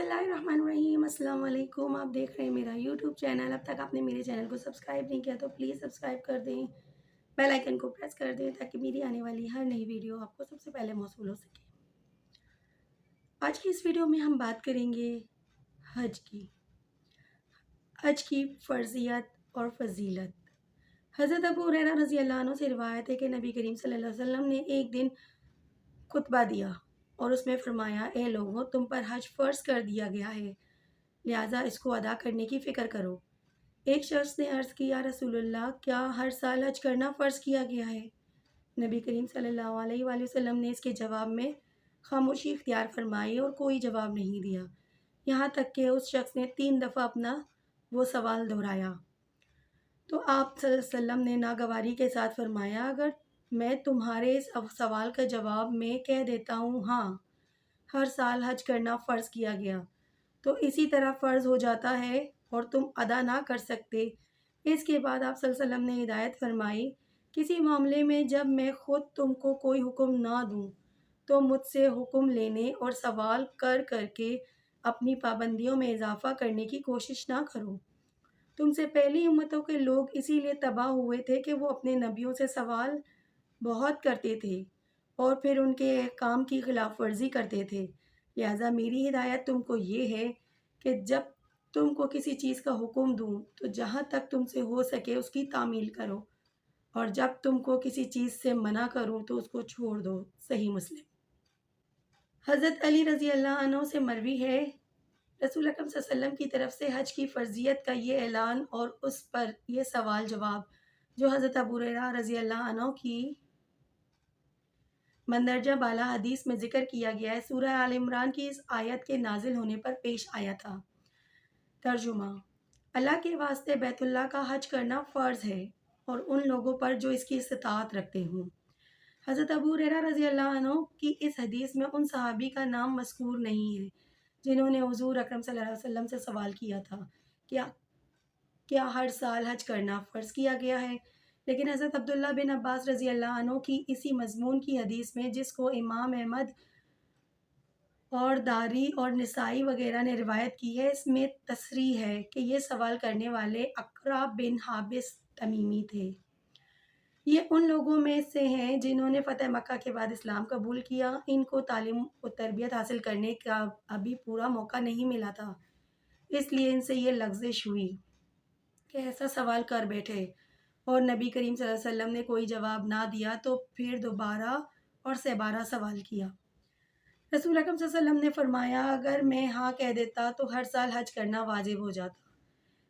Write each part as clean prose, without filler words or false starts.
بسم اللہ الرحمن الرحیم۔ السلام علیکم، آپ دیکھ رہے ہیں میرا یوٹیوب چینل۔ اب تک آپ نے میرے چینل کو سبسکرائب نہیں کیا تو پلیز سبسکرائب کر دیں، بیل آئیکن کو پریس کر دیں تاکہ میری آنے والی ہر نئی ویڈیو آپ کو سب سے پہلے موصول ہو سکے۔ آج کی اس ویڈیو میں ہم بات کریں گے حج کی فرضیت اور فضیلت۔ حضرت ابو ہریرہ رضی اللہ عنہ سے روایت ہے کہ نبی کریم صلی اللہ علیہ وسلم نے ایک دن خطبہ دیا اور اس میں فرمایا، اے لوگوں، تم پر حج فرض کر دیا گیا ہے، لہٰذا اس کو ادا کرنے کی فکر کرو۔ ایک شخص نے عرض کی، یا رسول اللہ، کیا ہر سال حج کرنا فرض کیا گیا ہے؟ نبی کریم صلی اللہ علیہ وآلہ وسلم نے اس کے جواب میں خاموشی اختیار فرمائی اور کوئی جواب نہیں دیا، یہاں تک کہ اس شخص نے 3 دفعہ اپنا وہ سوال دہرایا تو آپ صلی اللہ علیہ وسلم نے ناگواری کے ساتھ فرمایا، اگر میں تمہارے اس سوال کا جواب میں کہہ دیتا ہوں ہاں، ہر سال حج کرنا فرض کیا گیا، تو اسی طرح فرض ہو جاتا ہے اور تم ادا نہ کر سکتے۔ اس کے بعد آپ صلی اللہ علیہ وسلم نے ہدایت فرمائی، کسی معاملے میں جب میں خود تم کو کوئی حکم نہ دوں تو مجھ سے حکم لینے اور سوال کر کر کے اپنی پابندیوں میں اضافہ کرنے کی کوشش نہ کرو۔ تم سے پہلی امتوں کے لوگ اسی لیے تباہ ہوئے تھے کہ وہ اپنے نبیوں سے سوال بہت کرتے تھے اور پھر ان کے احکام کی خلاف ورزی کرتے تھے۔ لہٰذا میری ہدایت تم کو یہ ہے کہ جب تم کو کسی چیز کا حکم دوں تو جہاں تک تم سے ہو سکے اس کی تعمیل کرو، اور جب تم کو کسی چیز سے منع کروں تو اس کو چھوڑ دو۔ صحیح مسلم۔ حضرت علی رضی اللہ عنہ سے مروی ہے، رسول اکرم صلی اللہ علیہ وسلم کی طرف سے حج کی فرضیت کا یہ اعلان اور اس پر یہ سوال جواب جو حضرت ابو ہریرہ رضی اللہ عنہ کی مندرجہ بالا حدیث میں ذکر کیا گیا ہے، سورہ آل عمران کی اس آیت کے نازل ہونے پر پیش آیا تھا۔ ترجمہ: اللہ کے واسطے بیت اللہ کا حج کرنا فرض ہے اور ان لوگوں پر جو اس کی استطاعت رکھتے ہوں۔ حضرت ابو ہریرہ رضی اللہ عنہ کی اس حدیث میں ان صحابی کا نام مذکور نہیں ہے جنہوں نے حضور اکرم صلی اللہ علیہ وسلم سے سوال کیا تھا، کیا ہر سال حج کرنا فرض کیا گیا ہے؟ لیکن حضرت عبداللہ بن عباس رضی اللہ عنہ کی اسی مضمون کی حدیث میں، جس کو امام احمد اور داری اور نسائی وغیرہ نے روایت کی ہے، اس میں تصریح ہے کہ یہ سوال کرنے والے اقرع بن حابس تمیمی تھے۔ یہ ان لوگوں میں سے ہیں جنہوں نے فتح مکہ کے بعد اسلام قبول کیا۔ ان کو تعلیم و تربیت حاصل کرنے کا ابھی پورا موقع نہیں ملا تھا، اس لیے ان سے یہ لغزش ہوئی کہ ایسا سوال کر بیٹھے، اور نبی کریم صلی اللہ علیہ وسلم نے کوئی جواب نہ دیا تو پھر دوبارہ اور 12 سوال کیا۔ رسول اکرم صلی اللہ علیہ وسلم نے فرمایا، اگر میں ہاں کہہ دیتا تو ہر سال حج کرنا واجب ہو جاتا۔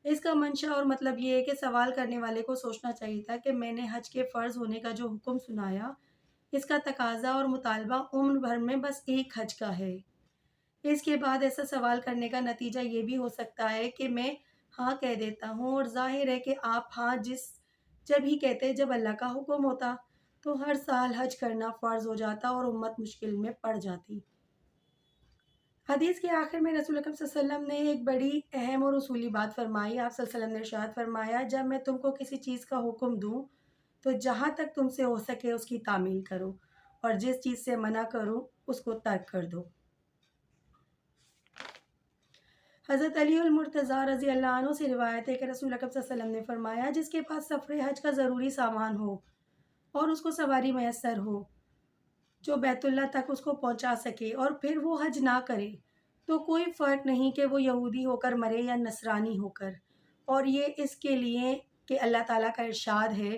اس کا منشا اور مطلب یہ ہے کہ سوال کرنے والے کو سوچنا چاہیے تھا کہ میں نے حج کے فرض ہونے کا جو حکم سنایا، اس کا تقاضا اور مطالبہ عمر بھر میں بس ایک حج کا ہے۔ اس کے بعد ایسا سوال کرنے کا نتیجہ یہ بھی ہو سکتا ہے کہ میں ہاں کہہ دیتا ہوں، اور ظاہر ہے کہ آپ ہاں جب ہی کہتے جب اللہ کا حکم ہوتا، تو ہر سال حج کرنا فرض ہو جاتا اور امت مشکل میں پڑ جاتی۔ حدیث کے آخر میں رسول اکرم صلی اللہ علیہ وسلم نے ایک بڑی اہم اور اصولی بات فرمائی۔ آپ صلی اللہ علیہ وسلم نے ارشاد فرمایا، جب میں تم کو کسی چیز کا حکم دوں تو جہاں تک تم سے ہو سکے اس کی تعمیل کرو، اور جس چیز سے منع کروں اس کو ترک کر دو۔ حضرت علی المرتضیٰ رضی اللہ عنہ سے روایت ہے کہ رسول اکرم صلی اللہ علیہ وسلم نے فرمایا، جس کے پاس سفر حج کا ضروری سامان ہو اور اس کو سواری میسر ہو جو بیت اللہ تک اس کو پہنچا سکے، اور پھر وہ حج نہ کرے، تو کوئی فرق نہیں کہ وہ یہودی ہو کر مرے یا نصرانی ہو کر، اور یہ اس کے لیے کہ اللہ تعالیٰ کا ارشاد ہے،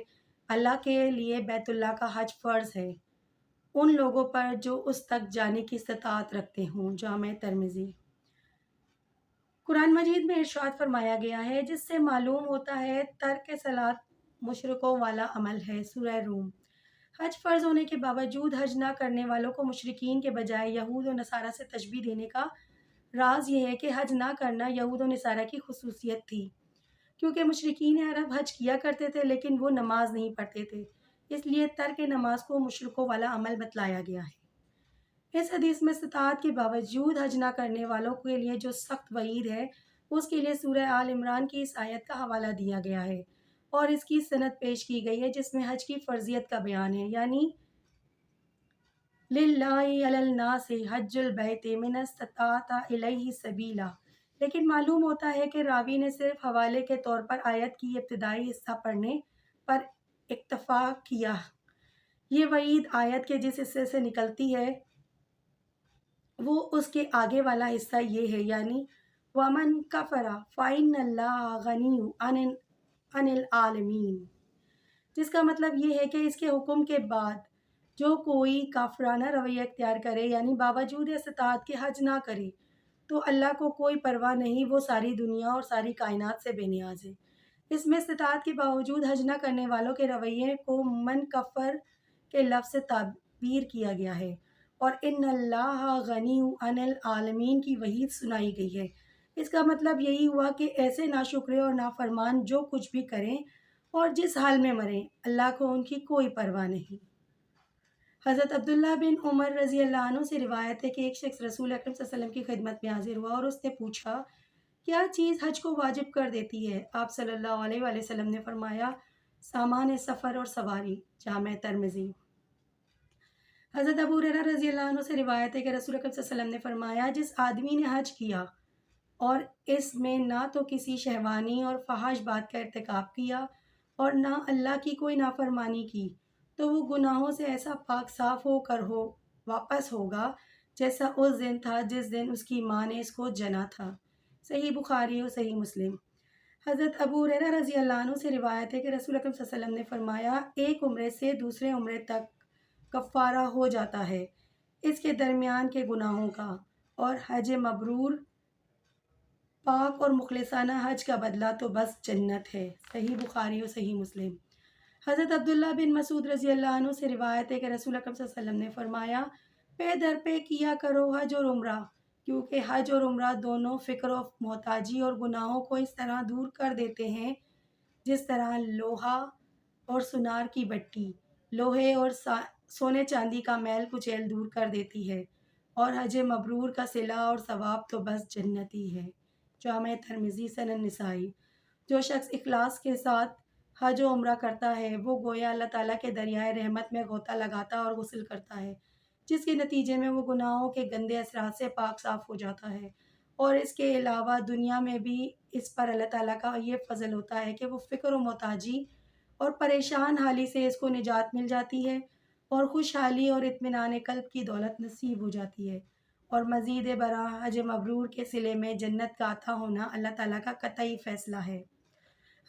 اللہ کے لیے بیت اللہ کا حج فرض ہے ان لوگوں پر جو اس تک جانے کی استطاعت رکھتے ہوں۔ جامع ترمذی۔ قرآن مجید میں ارشاد فرمایا گیا ہے، جس سے معلوم ہوتا ہے ترک صلاۃ مشرکوں والا عمل ہے۔ سورہ روم۔ حج فرض ہونے کے باوجود حج نہ کرنے والوں کو مشرکین کے بجائے یہود و نصارہ سے تشبیہ دینے کا راز یہ ہے کہ حج نہ کرنا یہود و نصارہ کی خصوصیت تھی، کیونکہ مشرکین عرب حج کیا کرتے تھے لیکن وہ نماز نہیں پڑھتے تھے، اس لیے ترک نماز کو مشرکوں والا عمل بتلایا گیا ہے۔ اس حدیث میں استطاعت کے باوجود حج نہ کرنے والوں کے لیے جو سخت وعید ہے، اس کے لیے سورہ آل عمران کی اس آیت کا حوالہ دیا گیا ہے اور اس کی سند پیش کی گئی ہے جس میں حج کی فرضیت کا بیان ہے، یعنی للہ علی الناس حج البیت من استطاع الیہ سبیلا، لیکن معلوم ہوتا ہے کہ راوی نے صرف حوالے کے طور پر آیت کی ابتدائی حصہ پڑھنے پر اکتفا کیا۔ یہ وعید آیت کے جس حصے سے نکلتی ہے وہ اس کے آگے والا حصہ یہ ہے، یعنی وَمَن كَفَرَ فَإِنَّ اللَّهَ غَنِيٌّ عَنِ الْعَالَمِينَ، جس کا مطلب یہ ہے کہ اس کے حکم کے بعد جو کوئی کافرانہ رویہ اختیار کرے، یعنی باوجود استطاعت کے حج نہ کرے، تو اللہ کو کوئی پرواہ نہیں، وہ ساری دنیا اور ساری کائنات سے بے نیاز ہے۔ اس میں استطاعت کے باوجود حج نہ کرنے والوں کے رویے کو من کفر کے لفظ سے تعبیر کیا گیا ہے، اور ان اللہ غنی عن العالمین کی وحید سنائی گئی ہے۔ اس کا مطلب یہی ہوا کہ ایسے ناشکرے اور نافرمان جو کچھ بھی کریں اور جس حال میں مریں، اللہ کو ان کی کوئی پرواہ نہیں۔ حضرت عبداللہ بن عمر رضی اللہ عنہ سے روایت ہے کہ ایک شخص رسول اکرم صلی اللہ علیہ وسلم کی خدمت میں حاضر ہوا اور اس نے پوچھا، کیا چیز حج کو واجب کر دیتی ہے؟ آپ صلی اللہ علیہ وآلہ وسلم نے فرمایا، سامان سفر اور سواری۔ جامع ترمذی۔ حضرت ابو ہریرہ رضی اللہ عنہ سے روایت ہے کہ رسول اکرم صلی اللہ علیہ وسلم نے فرمایا، جس آدمی نے حج کیا اور اس میں نہ تو کسی شہوانی اور فحش بات کا ارتکاب کیا اور نہ اللہ کی کوئی نافرمانی کی، تو وہ گناہوں سے ایسا پاک صاف ہو کر واپس ہوگا جیسا اس دن تھا جس دن اس کی ماں نے اس کو جنا تھا۔ صحیح بخاری اور صحیح مسلم۔ حضرت ابو ہریرہ رضی اللہ عنہ سے روایت ہے کہ رسول اکرم صلی اللہ علیہ وسلم نے فرمایا، ایک عمرے سے دوسرے عمرے تک کفارہ ہو جاتا ہے اس کے درمیان کے گناہوں کا، اور حج مبرور پاک اور مخلصانہ حج کا بدلہ تو بس جنت ہے۔ صحیح بخاری اور صحیح مسلم۔ حضرت عبداللہ بن مسعود رضی اللہ عنہ سے روایت ہے کہ رسول اکرم صلی اللہ علیہ وسلم نے فرمایا، پے در پے کیا کرو حج اور عمرہ، کیونکہ حج اور عمرہ دونوں فقر و محتاجی اور گناہوں کو اس طرح دور کر دیتے ہیں جس طرح لوہا اور سنار کی بٹی لوہے اور سونے چاندی کا میل کچیل دور کر دیتی ہے، اور حج مبرور کا صلہ اور ثواب تو بس جنتی ہے۔ جامع ترمذی، سنن نسائی۔ جو شخص اخلاص کے ساتھ حج و عمرہ کرتا ہے وہ گویا اللہ تعالیٰ کے دریائے رحمت میں غوطہ لگاتا اور غسل کرتا ہے، جس کے نتیجے میں وہ گناہوں کے گندے اثرات سے پاک صاف ہو جاتا ہے، اور اس کے علاوہ دنیا میں بھی اس پر اللہ تعالیٰ کا یہ فضل ہوتا ہے کہ وہ فقر و محتاجی اور پریشان حالی سے اس کو نجات مل جاتی ہے، اور خوشحالی اور اطمینان قلب کی دولت نصیب ہو جاتی ہے، اور مزید برآں حج مبرور کے صلے میں جنت کا عطا ہونا اللہ تعالیٰ کا قطعی فیصلہ ہے۔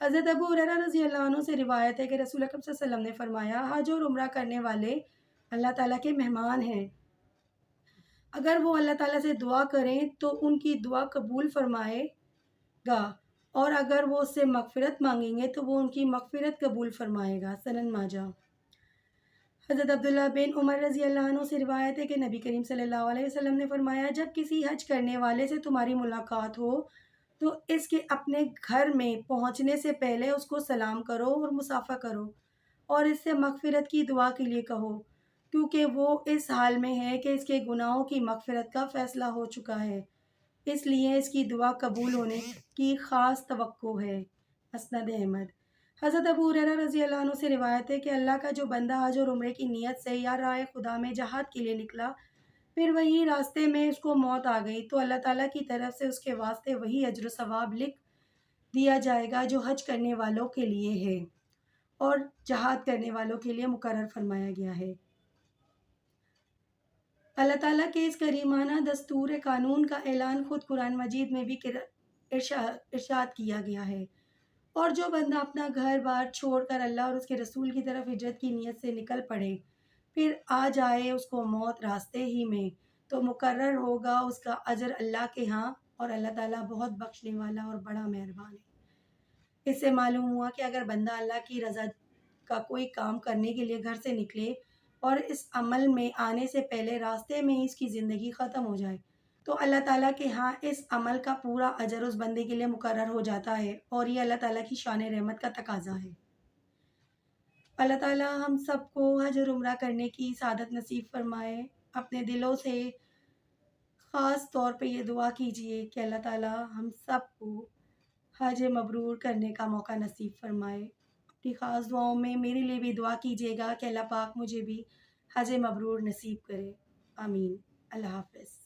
حضرت ابو ہریرہ رضی اللہ عنہ سے روایت ہے کہ رسول اکرم صلی اللہ علیہ وسلم نے فرمایا، حج اور عمرہ کرنے والے اللہ تعالیٰ کے مہمان ہیں، اگر وہ اللہ تعالیٰ سے دعا کریں تو ان کی دعا قبول فرمائے گا، اور اگر وہ اس سے مغفرت مانگیں گے تو وہ ان کی مغفرت قبول فرمائے گا۔ سنن ماجہ۔ حضرت عبداللہ بن عمر رضی اللہ عنہ سے روایت ہے کہ نبی کریم صلی اللہ علیہ وسلم نے فرمایا، جب کسی حج کرنے والے سے تمہاری ملاقات ہو تو اس کے اپنے گھر میں پہنچنے سے پہلے اس کو سلام کرو اور مصافحہ کرو، اور اس سے مغفرت کی دعا کے لیے کہو، کیونکہ وہ اس حال میں ہے کہ اس کے گناہوں کی مغفرت کا فیصلہ ہو چکا ہے، اس لیے اس کی دعا قبول ہونے کی خاص توقع ہے۔ مسند احمد۔ حضرت ابو ہریرہ رضی اللہ عنہ سے روایت ہے کہ اللہ کا جو بندہ حج اور عمرے کی نیت سے یا راہ خدا میں جہاد کے لیے نکلا، پھر وہی راستے میں اس کو موت آ گئی، تو اللہ تعالیٰ کی طرف سے اس کے واسطے وہی اجر و ثواب لکھ دیا جائے گا جو حج کرنے والوں کے لیے ہے اور جہاد کرنے والوں کے لیے مقرر فرمایا گیا ہے۔ اللہ تعالیٰ کے اس کریمانہ دستور قانون کا اعلان خود قرآن مجید میں بھی ارشاد کیا گیا ہے، اور جو بندہ اپنا گھر بار چھوڑ کر اللہ اور اس کے رسول کی طرف ہجرت کی نیت سے نکل پڑے، پھر آ جائے اس کو موت راستے ہی میں، تو مقرر ہوگا اس کا اجر اللہ کے ہاں، اور اللہ تعالیٰ بہت بخشنے والا اور بڑا مہربان ہے۔ اس سے معلوم ہوا کہ اگر بندہ اللہ کی رضا کا کوئی کام کرنے کے لیے گھر سے نکلے اور اس عمل میں آنے سے پہلے راستے میں ہی اس کی زندگی ختم ہو جائے، تو اللہ تعالیٰ کے ہاں اس عمل کا پورا اجر اس بندے کے لیے مقرر ہو جاتا ہے، اور یہ اللہ تعالیٰ کی شان رحمت کا تقاضا ہے۔ اللہ تعالیٰ ہم سب کو حج اور عمرہ کرنے کی سعادت نصیب فرمائے۔ اپنے دلوں سے خاص طور پہ یہ دعا کیجئے کہ اللہ تعالیٰ ہم سب کو حج مبرور کرنے کا موقع نصیب فرمائے۔ اپنی خاص دعاؤں میں میرے لیے بھی دعا کیجیے گا کہ اللہ پاک مجھے بھی حج مبرور نصیب کرے. آمین. اللہ حافظ.